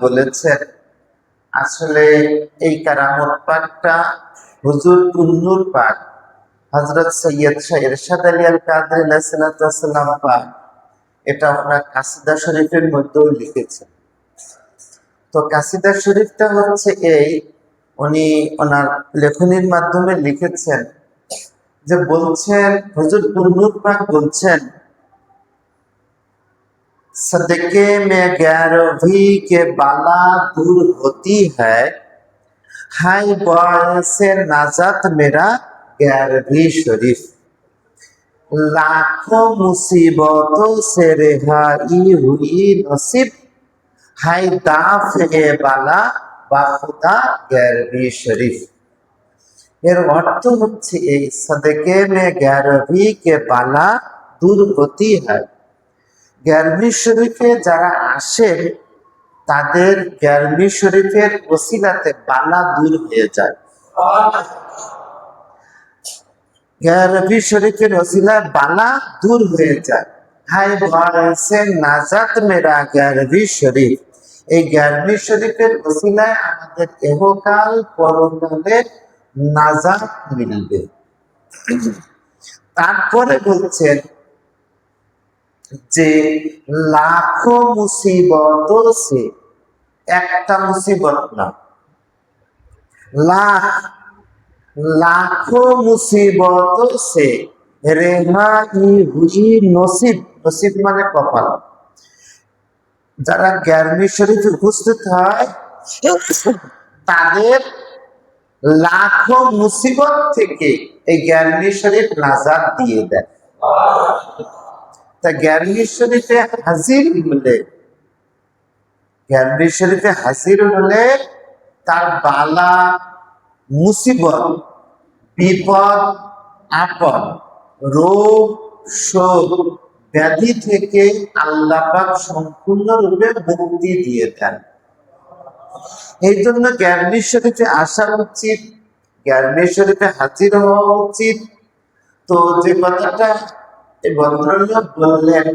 বলেছেন আসলে এই কারামত পাকটা হুজুর কুন্নুর পাক হযরত সৈয়দ শাহ ইরশাদ আলী আল কাদরি আলাইহিস সালাতু ওয়াস সালাম পাক, এটা ওনার কাসিদা শরীফের মধ্যেও লিখেছেন। তো কাসিদা শরীফটা হচ্ছে এই, উনি ওনার লেখনীর মাধ্যমে লিখেছেন যে বলছেন হুজুর কুন্নুর পাক বলছেন, सदके में ग्यारहवीं के बाला दूर होती है, हाय से नाजात मेरा 11वीं शरीफ, लाखों मुसीबतों से रिहाई हुई नसीब, हाय दाफे बाला बाखुदा 11वीं शरीफ। এর অর্থ হচ্ছে এই, सदके में 11वीं के बाला दूर होती है, 11वीं শরীফে যারা আসেন তাদের 11वीं শরীফের ওসিলাতে বালা দূর হয়ে যায়। 11वीं শরীফের ওসিলায় বালা দূর হয়ে যায়। হাই বয়সে নাজাত মেরা 11वीं শরীফ, এই 11वीं শরীফের ওসিলায় আমাদের ইহকাল পরকালে নাজাত মিলবে। তারপরে বলছেন যে লাখো মুসিবত সে, একটা মুসিবত না, লাখো মুসিবত সে রেহাই হুই নসিব, নসিব মানে কপাল। যারা 11वीं শরীফে উপস্থিত হয় তাদের লাখো মুসিবত থেকে এই 11वीं শরীফ নাজাত দিয়ে দেয়। তা 11वीं শরীফে হাজির হলে, 11वीं শরীফে হাজির হলে তার বালা মুসিবত, বিপদ আপদ, রোগ শোক ব্যাধি থেকে আল্লাহ পাক সম্পূর্ণরূপে মুক্তি দিয়ে দেন। এই জন্য 11वीं শরীফে আসা উচিত, 11वीं শরীফে হাজির হওয়া উচিত। তো যে কথাটা এই ভদ্রলোক বললেন